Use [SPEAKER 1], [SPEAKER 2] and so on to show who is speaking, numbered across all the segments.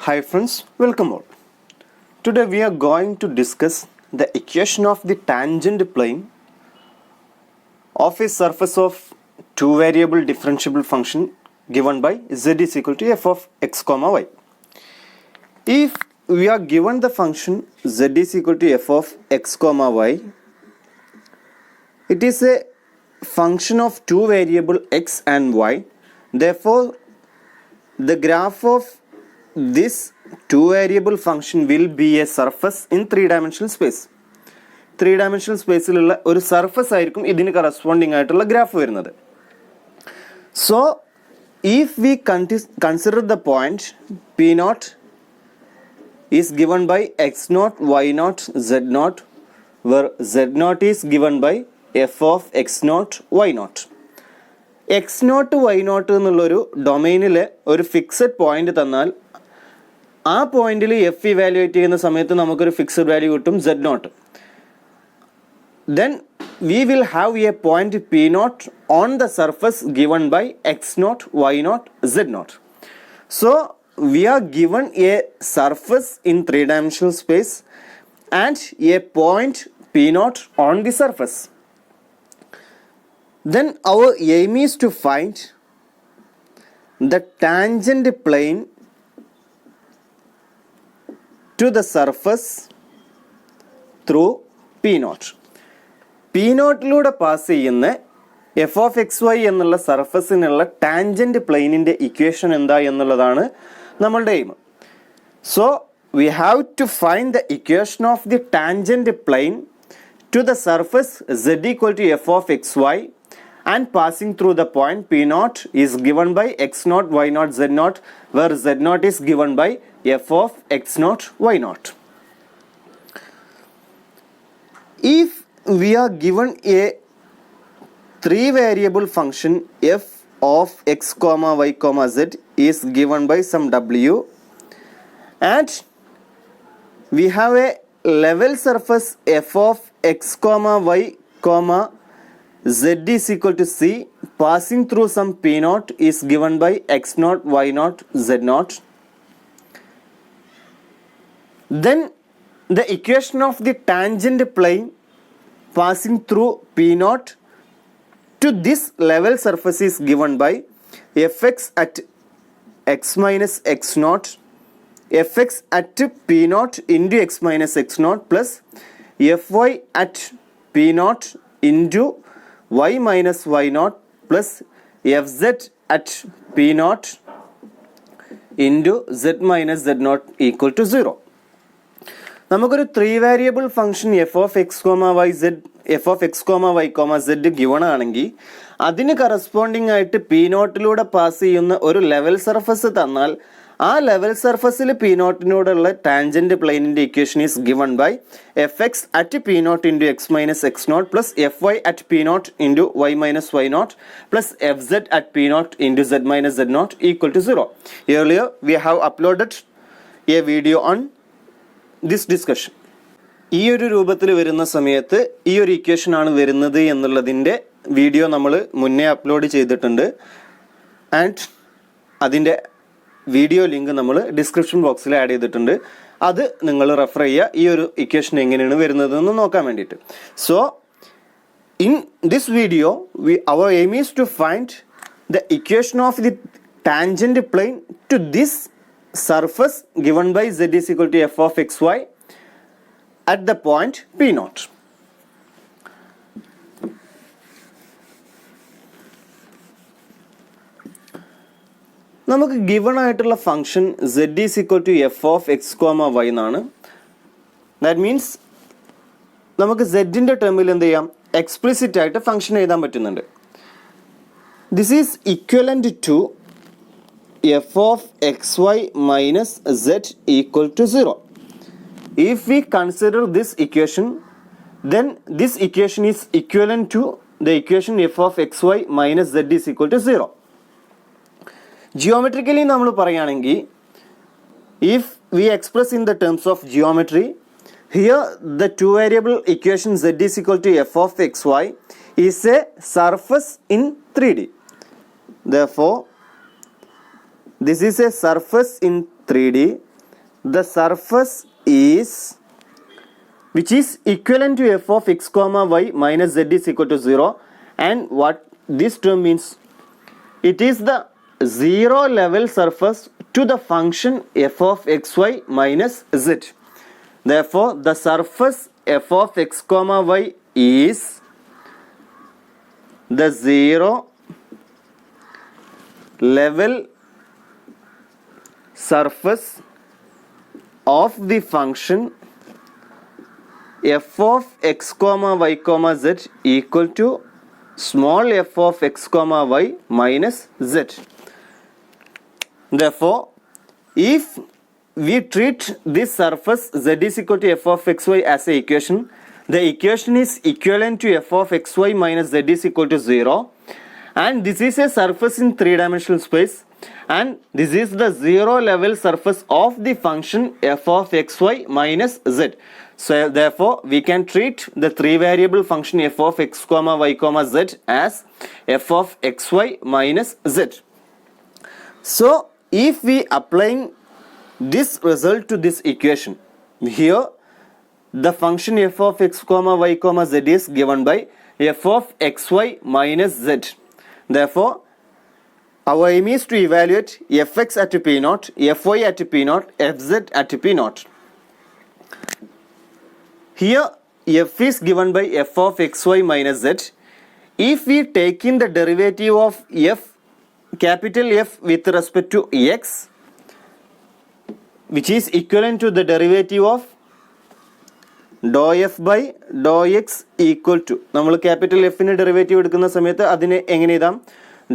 [SPEAKER 1] Hi friends, welcome all. Today we are going to discuss the equation of the tangent plane of a surface of two variable differentiable function given by z is equal to f of x comma y. If we are given the function z is equal to f of x comma y, it is a function of two variable x and y. Therefore, the graph of this two variable function will be a surface in three-dimensional space. Three-dimensional സ്പേസിലുള്ള ഒരു surface ആയിരിക്കും ഇതിന് corresponding ആയിട്ടുള്ള graph വരുന്നത്. So, if we consider the point P0 is given by x0, y0, z0, where z0 is given by f of x0, y0. x0, y0 എന്നുള്ളൊരു ഡൊമൈനിലെ ഒരു fixed point തന്നാൽ ആ പോയിന്റിൽ എഫ് ഇവാലുവേറ്റ് ചെയ്യുന്ന സമയത്ത് നമുക്കൊരു ഫിക്സഡ് വാല്യൂ കിട്ടും z0. Then we will have a point P0 on the surface given by x0, y0, z0. So we are given a surface in three-dimensional space and a point P0 on the surface. Then our aim is to find the tangent plane to the surface through P0. P0 pass ചെയ്യുന്ന f of x y എന്നുള്ള സർഫസിനുള്ള tangent പ്ലെയിനിൻ്റെ equation എന്താ എന്നുള്ളതാണ് നമ്മളുടെ aim. So we have to find the equation of the tangent plane to the surface z equal to f of x y and passing through the point P0 is given by x0, y0, z0, where z0 is given by f of x0, y0. If we are given a three variable function f of x comma y comma z is given by some w, and we have a level surface f of x comma y comma z is equal to c passing through some p0 is given by x0, y0, z0. Then the equation of the tangent plane passing through p0 to this level surface is given by fx at x minus x0, fx at p0 into x minus x0 plus fy at p0 into y minus y0 plus fz at p0 into z minus z0 equal to 0. നമുക്കൊരു three variable function f of x comma y z f of x comma y comma z given ആണെങ്കിൽ അതിന് corresponding ആയിട്ട് P നോട്ടിലൂടെ pass ചെയ്യുന്ന ഒരു level surface തന്നാൽ ആ level സർഫസിൽ p നോട്ടിനോടുള്ള ടാൻജന്റ് പ്ലെയിനിന്റെ equation is given by f x at p nought into x minus x nought plus f y at p nought into y minus y nought plus f z at p nought into z minus z nought equal to 0. Earlier we have uploaded a video on this discussion. ഈ ഒരു രൂപത്തിൽ വരുന്ന സമയത്ത് ഈ ഒരു equation ആണ് വരുന്നത് എന്നുള്ളതിൻ്റെ വീഡിയോ നമ്മൾ മുന്നേ അപ്ലോഡ് ചെയ്തിട്ടുണ്ട്. ആൻഡ് അതിൻ്റെ വീഡിയോ ലിങ്ക് നമ്മൾ ഡിസ്ക്രിപ്ഷൻ ബോക്സിൽ ആഡ് ചെയ്തിട്ടുണ്ട്. അത് നിങ്ങൾ റെഫർ ചെയ്യുക ഈ ഒരു ഇക്വേഷൻ എങ്ങനെയാണ് വരുന്നതെന്ന് നോക്കാൻ വേണ്ടിയിട്ട്. So in this video our aim is to find the equation of the tangent plane to this surface given by z is equal to f of xy at the point P0. നമുക്ക് given ആയിട്ടുള്ള function z is equal to f of x comma y എന്നാണ്. That means നമുക്ക് z-ൻ്റെ ടേമിൽ എന്ത് ചെയ്യാം, explicit ആയിട്ട് function എഴുതാൻ പറ്റുന്നുണ്ട്. This is equivalent to f of xy minus z equal to 0. If we consider this equation, then this equation is equivalent to the equation f of xy minus z is equal to 0. Geometrically നമ്മൾ പറയുകയാണെങ്കിൽ if we express in the terms of geometry, here the two variable equation z is equal to f of xy is a surface in 3D. Therefore this is a surface in 3D the surface is which is equivalent to f of x comma y minus z is equal to 0, and what this term means, it is the zero level surface to the function f of xy minus z. Therefore, the surface f of x comma y is the zero level surface of the function f of x comma y comma z equal to small f of x comma y minus z. Therefore, if we treat this surface z is equal to f of xy as a equation, the equation is equivalent to f of xy minus z is equal to 0, and this is a surface in three-dimensional space, and this is the zero level surface of the function f of xy minus z. So therefore, we can treat the three variable function f of x comma y comma z as f of xy minus z. So if we applying this result to this equation, here the function f of x comma y comma z is given by f of xy minus z. Therefore, our aim is to evaluate fx at p0, fy at p0, fz at p0. Here f is given by f of xy minus z. If we take in the derivative of f, capital F with respect to x, which is equivalent to the derivative of dou f by dou x equal to, നമ്മൾ capital എഫിന് derivative എടുക്കുന്ന സമയത്ത് അതിനെ എങ്ങനെ എഴുതാം,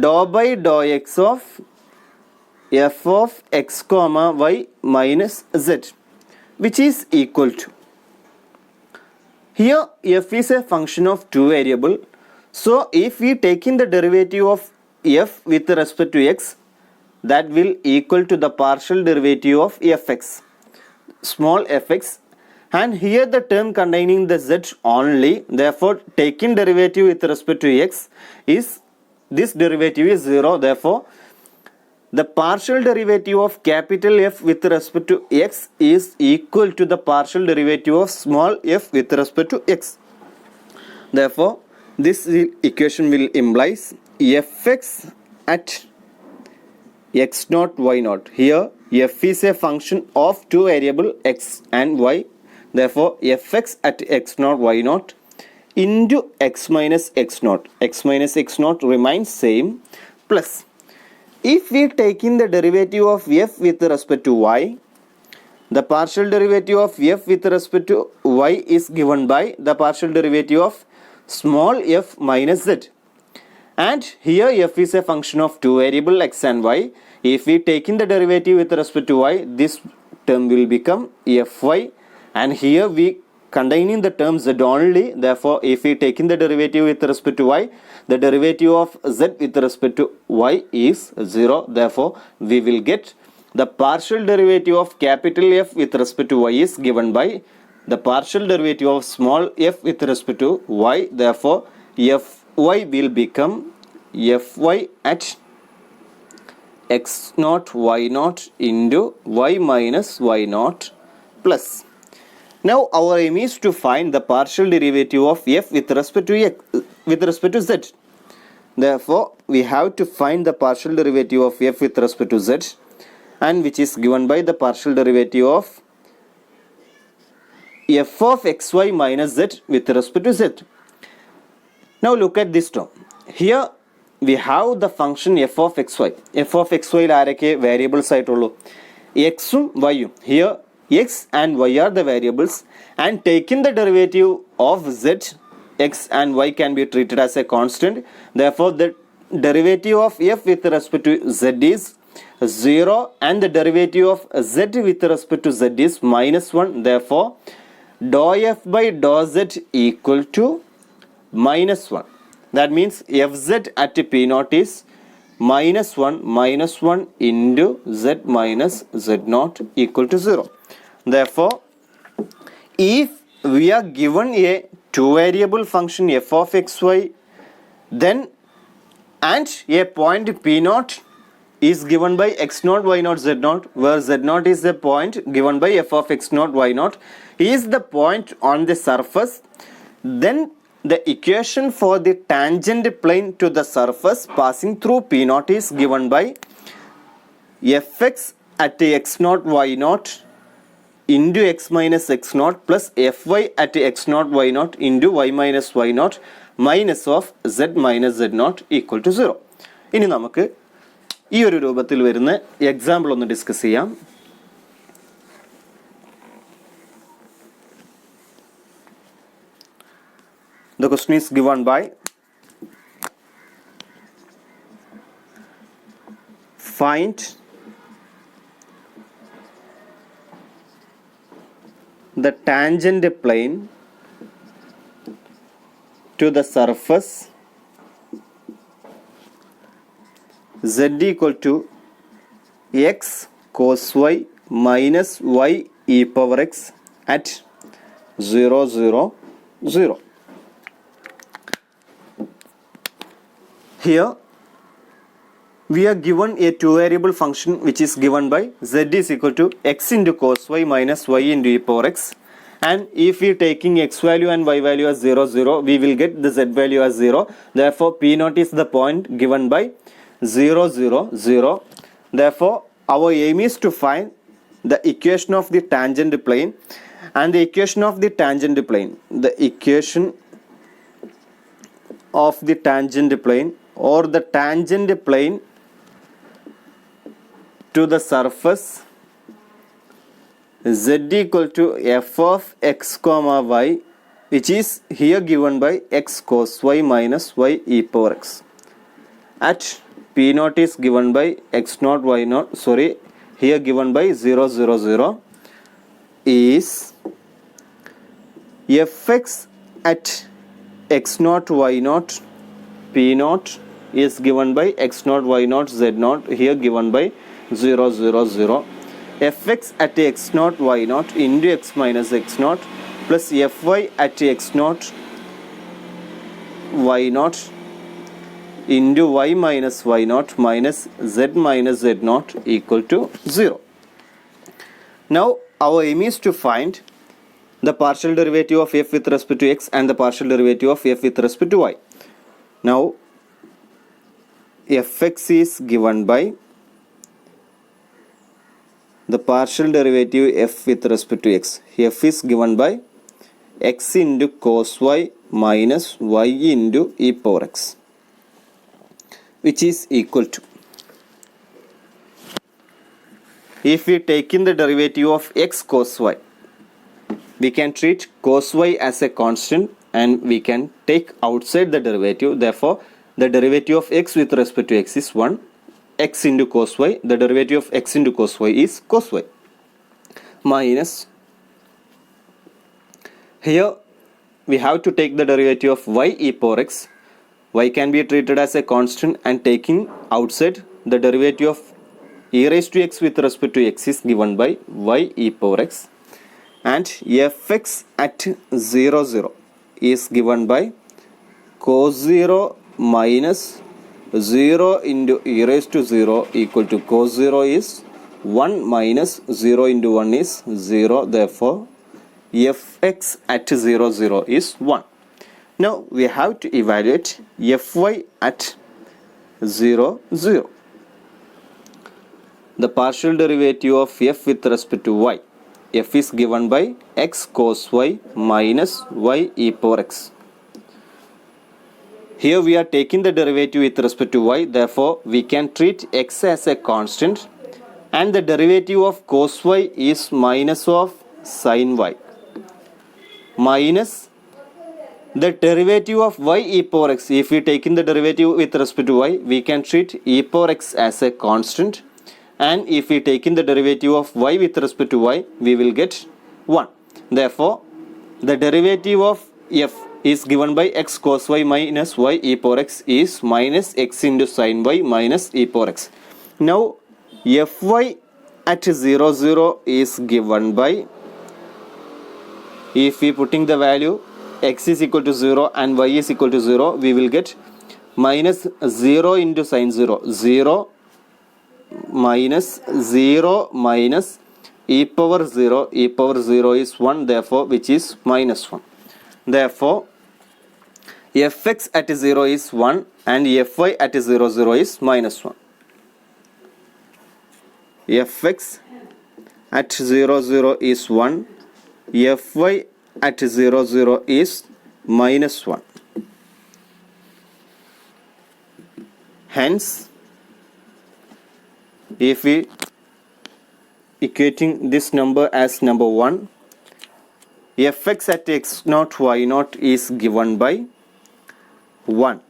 [SPEAKER 1] do by do x of f of x comma y minus z, which is equal to, here f is a function of two variable, so if we take in the derivative of f with respect to x, that will equal to the partial derivative of fx, small fx, and here the term containing the z only, therefore taking derivative with respect to x is, this derivative is 0, therefore the partial derivative of capital F with respect to x is equal to the partial derivative of small f with respect to x. Therefore, this equation will implies fx at x naught y naught. Here f is a function of two variable x and y. Therefore, fx at x naught y naught into x minus x naught. X minus x naught remains same, plus if we take in the derivative of f with respect to y, the partial derivative of f with respect to y is given by the partial derivative of small f minus z. And here f is a function of two variable x and y. If we take in the derivative with respect to y, this term will become fy, and here we containing the term z only. Therefore, if we take in the derivative with respect to y, the derivative of z with respect to y is 0. Therefore, we will get the partial derivative of capital F with respect to y is given by the partial derivative of small f with respect to y. Therefore, fy will become fy at x naught y naught into y minus y naught plus. Now our aim is to find the partial derivative of f with respect to x, with respect to z. Therefore, we have to find the partial derivative of f with respect to z, and which is given by the partial derivative of f of xy minus z with respect to z. Now look at this term. Here we have the function f of xy. f of xy il ആരൊക്കെ variables ആയിട്ടുള്ളൂ, x ഉം y ഉം. Here x and y are the variables, and taking the derivative of z, x and y can be treated as a constant. Therefore, the derivative of f with respect to z is 0, and the derivative of z with respect to z is minus 1. Therefore, dou f by dou z equal to minus 1. That means fz at p0 is minus 1 into z minus z0 equal to 0. Therefore, if we are given a two variable function f of xy, then and a point p0 is given by x0, y0, z0, where z0 is the point given by f of x0, y0 is the point on the surface, then the equation for the tangent plane to the surface passing through P0 is given by fx at x0, y0 into x minus x0 plus fy at x0, y0 into y minus y0 minus of z minus z0 equal to 0. ഇനി നമുക്ക് ഈ ഒരു രൂപത്തിൽ വരുന്ന example ഒന്ന് discuss ചെയ്യാം. The question is given by find the tangent plane to the surface z equal to x cos y minus y e power x at 0, 0, 0. Here we are given a two variable function which is given by z is equal to x into cos y minus y into e power x, and if we taking x value and y value as 0, 0, we will get the z value as 0. Therefore P0 is the point given by 0, 0, 0. Therefore our aim is to find the equation of the tangent plane, and the equation of the tangent plane, the equation of the tangent plane or the tangent plane to the surface z equal to f of x comma y, which is here given by x cos y minus y e power x at P0 is given by x0, y0, sorry, here given by 0, 0, 0 is fx at x0, y0, P0 is given by x0, y0, z0, here given by 0, 0, 0. fx at x0, y0 into x minus x0 plus fy at x0, y0 into y minus y0 minus z minus z0 equal to 0. Now our aim is to find the partial derivative of f with respect to x and the partial derivative of f with respect to y. Now fx is given by the partial derivative f with respect to x. F is given by x into cos y minus y into e power x, which is equal to, if we take in the derivative of x cos y, we can treat cos y as a constant and we can take outside the derivative. Therefore the derivative of x with respect to x is 1, x into cos y, the derivative of x into cos y is cos y, minus, here we have to take the derivative of y e power x. Y can be treated as a constant, and taking outside the derivative of e raised to x with respect to x is given by y e power x, and fx at 0, 0 is given by cos 0 minus 0 into e raised to 0 equal to cos 0 is 1 minus 0 into 1 is 0. Therefore fx at 0, 0 is 1. Now we have to evaluate fy at 0, 0. The partial derivative of f with respect to y, f is given by x cos y minus y e power x. Here we are taking the derivative with respect to y, therefore we can treat x as a constant, and the derivative of cos y is minus of sin y, minus the derivative of y e power x. If we take in the derivative with respect to y, we can treat e power x as a constant, and if we take in the derivative of y with respect to y, we will get 1. Therefore the derivative of f is given by x cos y minus y e power x is minus x into sin y minus e power x. Now fy at 0, 0 is given by, if we putting the value x is equal to 0 and y is equal to 0, we will get minus 0 into sin 0, 0 minus 0 minus e power 0. E power 0 is 1, therefore which is minus 1. Therefore fx at 0 is 1 and fy at 0, 0 is minus 1. Fx at 0, 0 is 1. Fy at 0, 0 is minus 1. Hence, if we equating this number as number 1, fx at x0 y0 is given by 1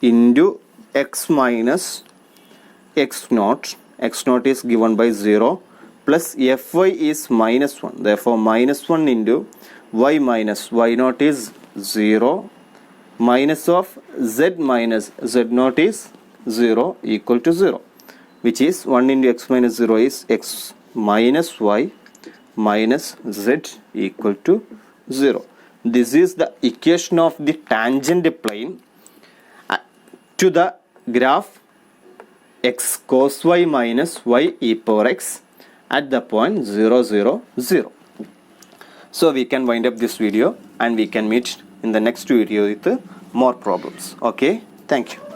[SPEAKER 1] into x minus x0. X0 is given by 0 plus fy is minus 1. Therefore, minus 1 into y minus y0 is 0 minus of z minus z0 is 0 equal to 0, which is 1 into x minus 0 is x minus y minus z equal to 0. This is the equation of the tangent plane to the graph x cos y minus y e power x at the point 0, 0, 0. So we can wind up this video and we can meet in the next video with more problems. Okay, thank you.